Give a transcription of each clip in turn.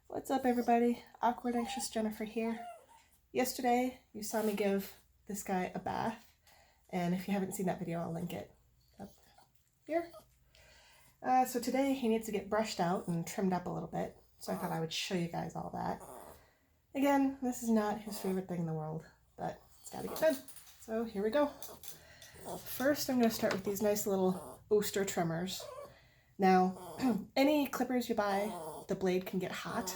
What's up, everybody? Awkward Anxious Jennifer here. Yesterday, you saw me give this guy a bath, and if you haven't seen that video, I'll link it up here. So today, he needs to get brushed out and trimmed up a little bit, so I thought I would show you guys all that. Again, this is not his favorite thing in the world, but it's gotta get done. So here we go. First, I'm going to start with these nice little Oster trimmers. Now, any clippers you buy, the blade can get hot,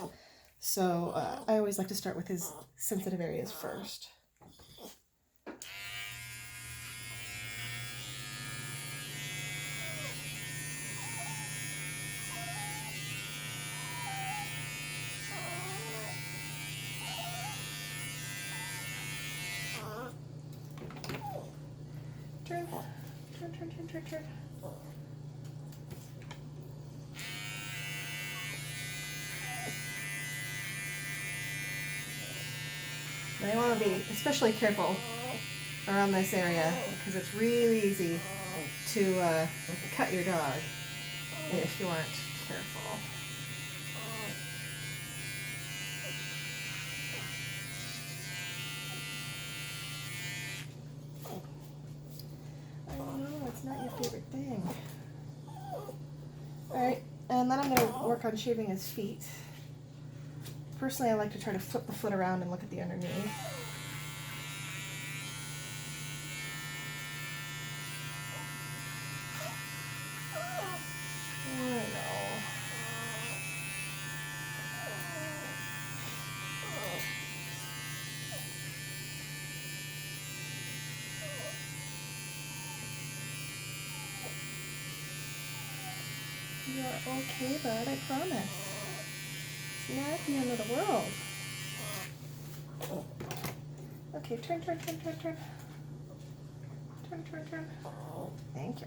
so I always like to start with his sensitive areas first. Turn, turn, turn, turn, turn, turn. Now you want to be especially careful around this area because it's really easy to cut your dog if you aren't careful. I know, it's not your favorite thing. Alright, and then I'm going to work on shaving his feet. Personally, I like to try to flip the foot around and look at the underneath. You're okay, bud, I promise. It's not the end of the world. Okay, turn, turn, turn, turn, turn. Turn, turn, turn. Thank you.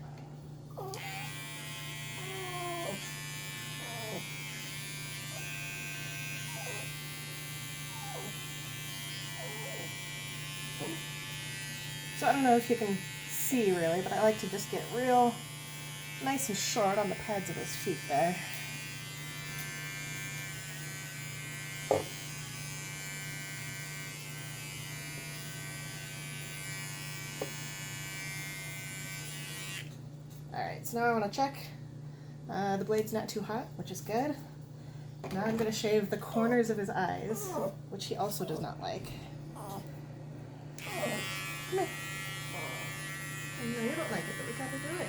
So I don't know if you can see really, but I like to just get real nice and short on the pads of his feet there. Alright, so now I want to check. The blade's not too hot, which is good. Now I'm going to shave the corners of his eyes, which he also does not like. Come here. I know you don't like it, but we got to do it.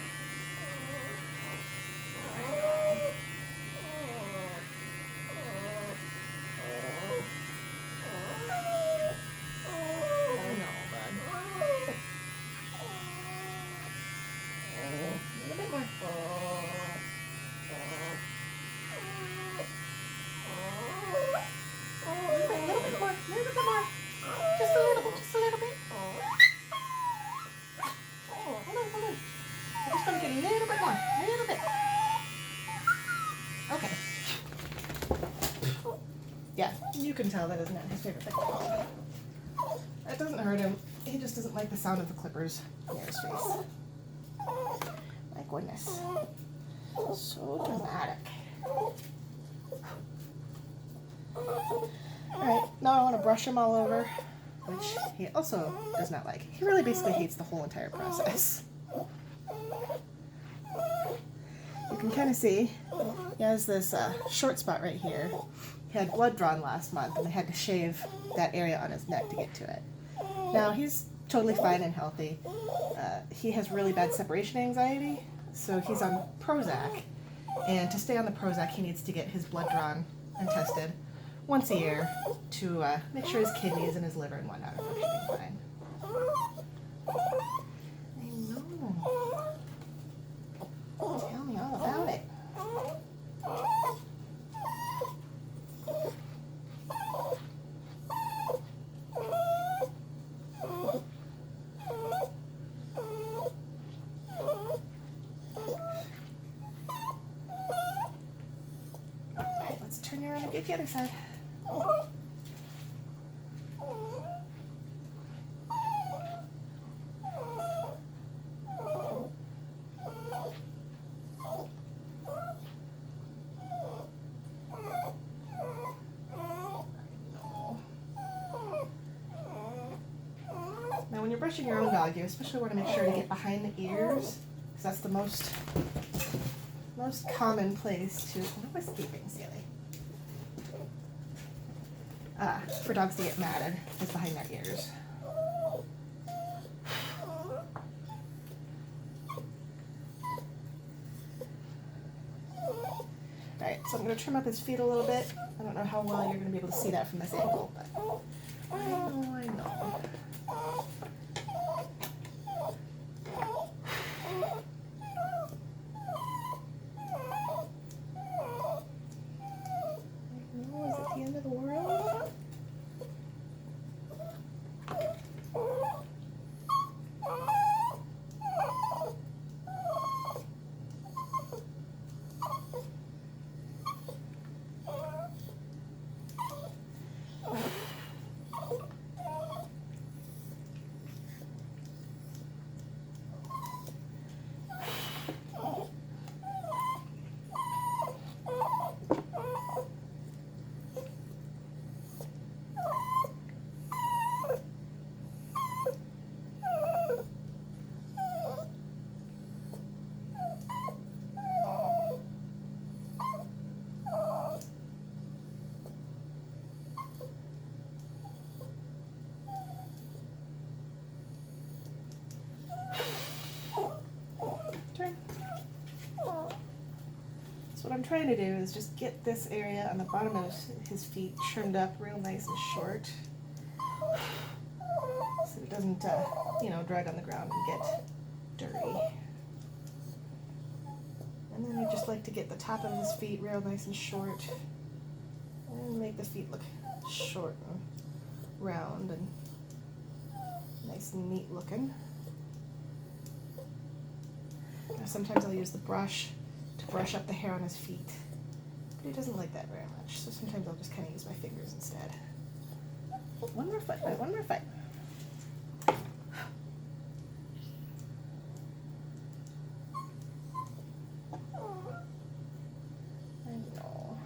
Okay. Yeah, you can tell that is not his favorite thing. That doesn't hurt him. He just doesn't like the sound of the clippers near his face. My goodness. So dramatic. Alright, now I want to brush him all over, which he also does not like. He really basically hates the whole entire process. You can kind of see he has this short spot right here. He had blood drawn last month and they had to shave that area on his neck to get to it. Now he's totally fine and healthy. He has really bad separation anxiety, so he's on Prozac. And to stay on the Prozac, he needs to get his blood drawn and tested once a year to make sure his kidneys and his liver and whatnot are functioning fine. I know. Tell me all about it. Alright, let's turn you around and get the other side. brushing your own dog, you especially want to make sure to get behind the ears, because that's the most common place to, no escaping, silly, for dogs to get mad is behind their ears. Alright, so I'm going to trim up his feet a little bit. I don't know how well you're going to be able to see that from this angle, but I know. Is it the end of the world? So what I'm trying to do is just get this area on the bottom of his feet trimmed up real nice and short, so it doesn't, drag on the ground and get dirty. And then I just like to get the top of his feet real nice and short, and make the feet look short and round and nice and neat looking. Now sometimes I'll use the brush to brush up the hair on his feet, but he doesn't like that very much, so sometimes I'll just kind of use my fingers instead. One more foot, one more foot. I know.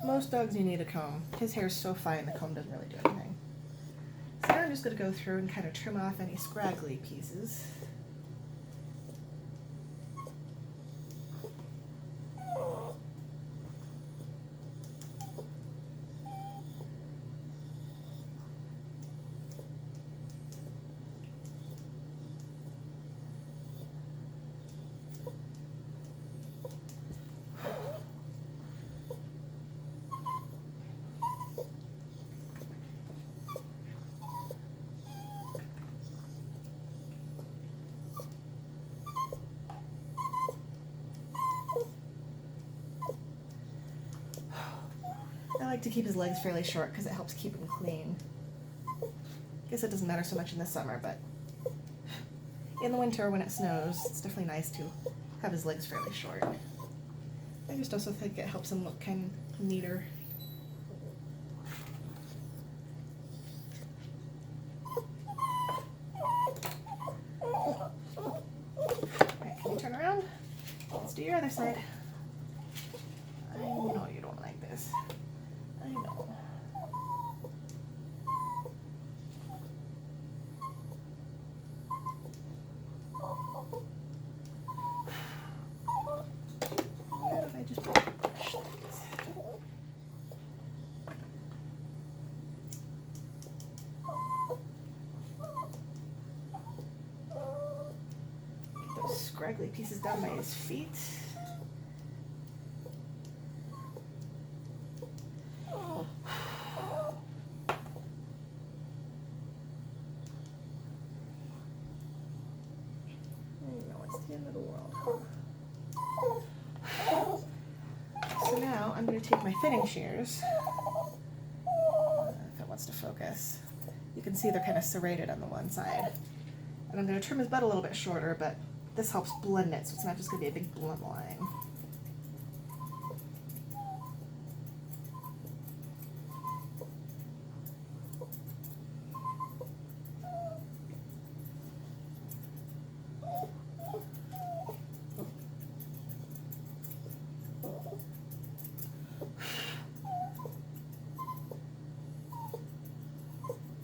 Most dogs you need a comb. His hair is so fine the comb doesn't really do anything. So now I'm just going to go through and kind of trim off any scraggly pieces. I like to keep his legs fairly short because it helps keep him clean. I guess it doesn't matter so much in the summer, but in the winter when it snows, it's definitely nice to have his legs fairly short. I just also think it helps him look kind of neater. Alright, can you turn around? Let's do your other side. I know you don't like this. I know. Where did I just brush things? Get those scraggly pieces down by his feet. The end of the world. So I'm going to take my thinning shears, if it wants to focus, You can see they're kind of serrated on the one side. And I'm going to trim his butt a little bit shorter, but this helps blend it so it's not just going to be a big blunt line.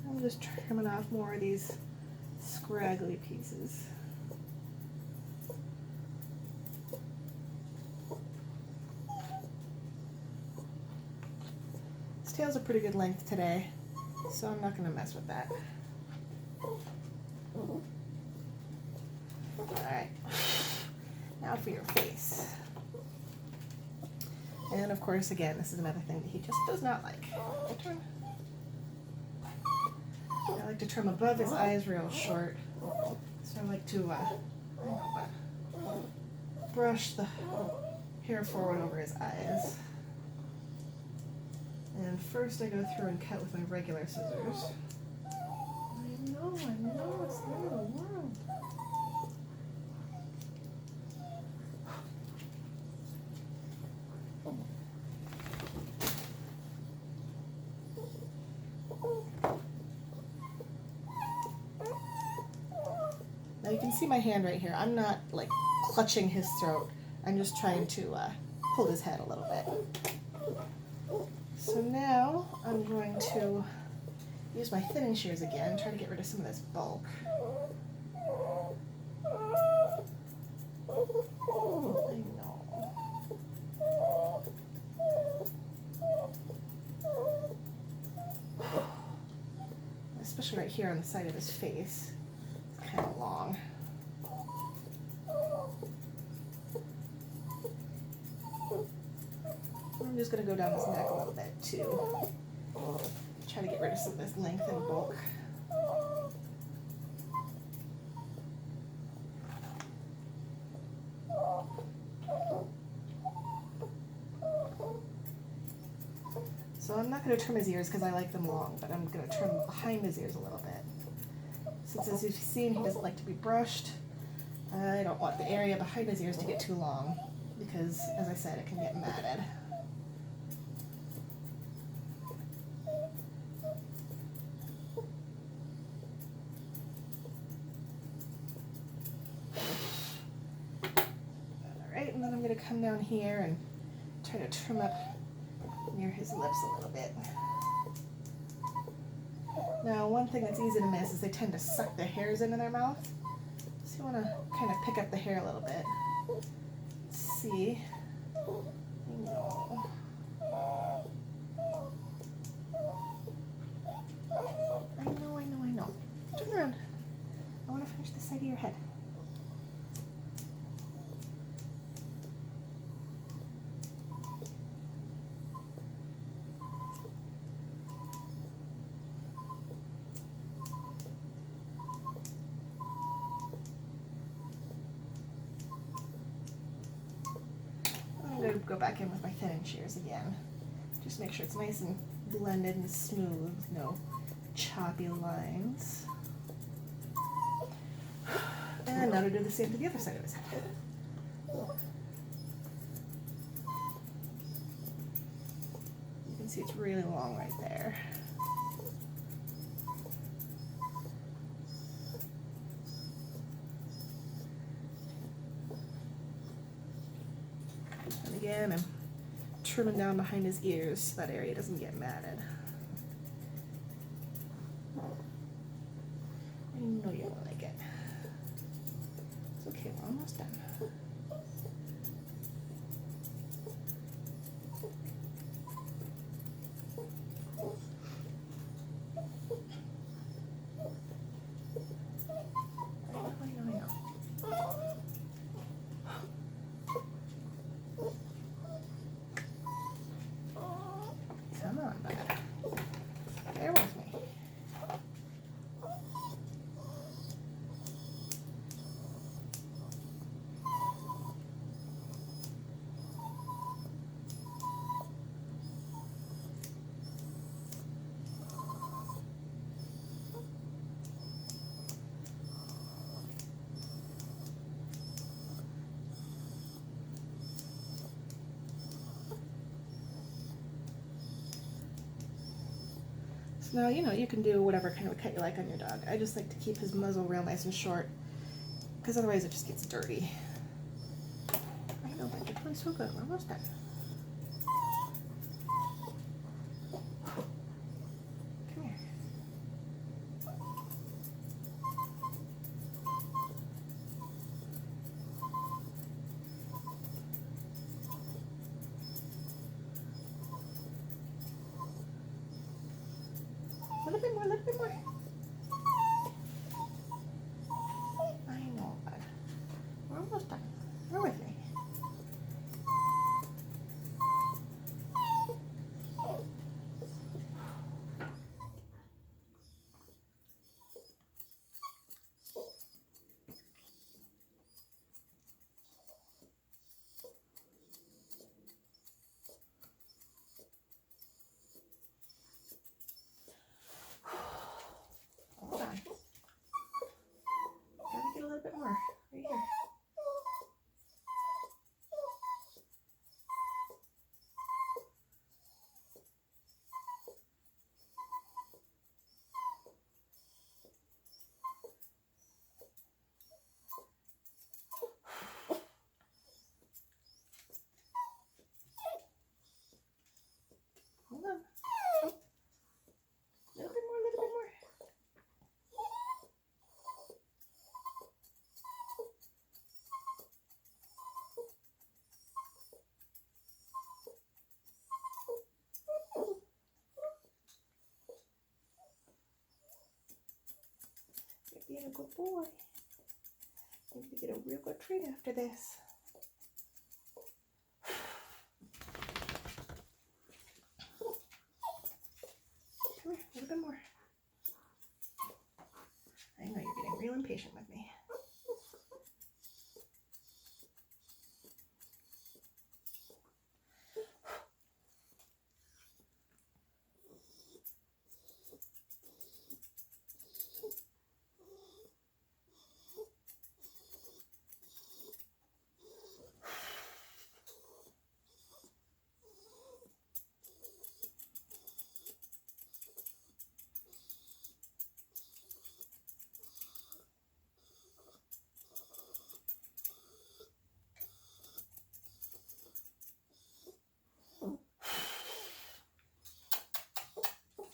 I'm just trimming off more of these scraggly pieces. His tail's a pretty good length today, so I'm not going to mess with that. Alright, now for your face. And of course, again, this is another thing that he just does not like. I like to trim above his eyes real short. So I like to brush the hair forward over his eyes. And first I go through and cut with my regular scissors. I know, it's the end of the world. Now you can see my hand right here. I'm not like clutching his throat. I'm just trying to hold his head a little bit. So now I'm going to use my thinning shears again, try to get rid of some of this bulk. I know. Especially right here on the side of his face. It's kind of long. I'm just going to go down his neck a little bit too. Try to get rid of some of this length and bulk. So I'm not going to trim his ears because I like them long, but I'm going to trim behind his ears a little bit. Since as you've seen, he doesn't like to be brushed, I don't want the area behind his ears to get too long because, as I said, it can get matted. Alright, and then I'm going to come down here and try to trim up near his lips a little bit. Now, one thing that's easy to miss is they tend to suck their hairs into their mouth. So you want to kind of pick up the hair a little bit. Let's see. No. I know. Turn around. I want to finish the side of your head. Go back in with my thinning shears again. Just make sure it's nice and blended and smooth, no choppy lines. And now to do the same to the other side of his head. You can see it's really long right there. Again, I'm trimming down behind his ears so that area doesn't get matted. I know you don't like it. It's okay, we're almost done. I know. Come on, bud. Bear with me. So now, you know, you can do whatever kind of a cut you like on your dog. I just like to keep his muzzle real nice and short, because otherwise it just gets dirty. I know, but you're doing so good. We're almost done. Come here. A little bit more, a little bit more. I know, bud. We're almost done. We're with me. Hold on. Gotta get a little bit more. Right here. Hold on. A little bit more, a little bit more. You're being a good boy. You're going to get a real good treat after this. Come here, a little bit more. I know you're getting real impatient with me.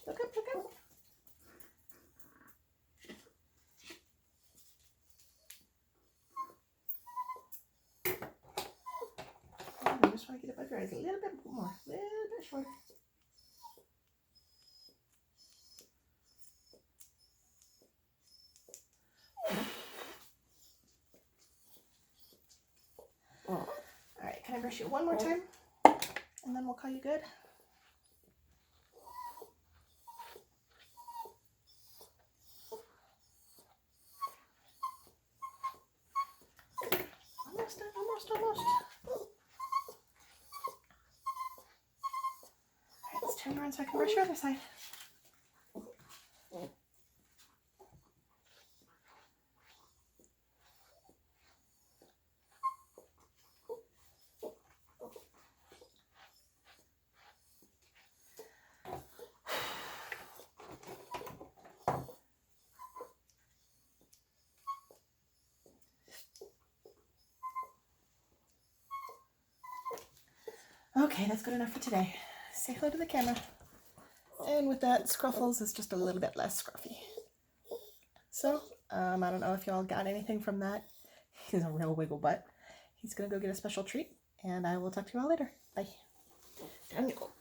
Look up, look up. I just want to get above your eyes a little bit more, a little bit shorter. Alright, can I brush you one more time? And then we'll call you good. Almost done, almost, almost. Alright, let's turn around so I can brush your other side. Okay, that's good enough for today. Say hello to the camera. And with that, Scruffles is just a little bit less scruffy. So, I don't know if y'all got anything from that. He's a real wiggle butt. He's gonna go get a special treat, and I will talk to you all later. Bye. Down you go.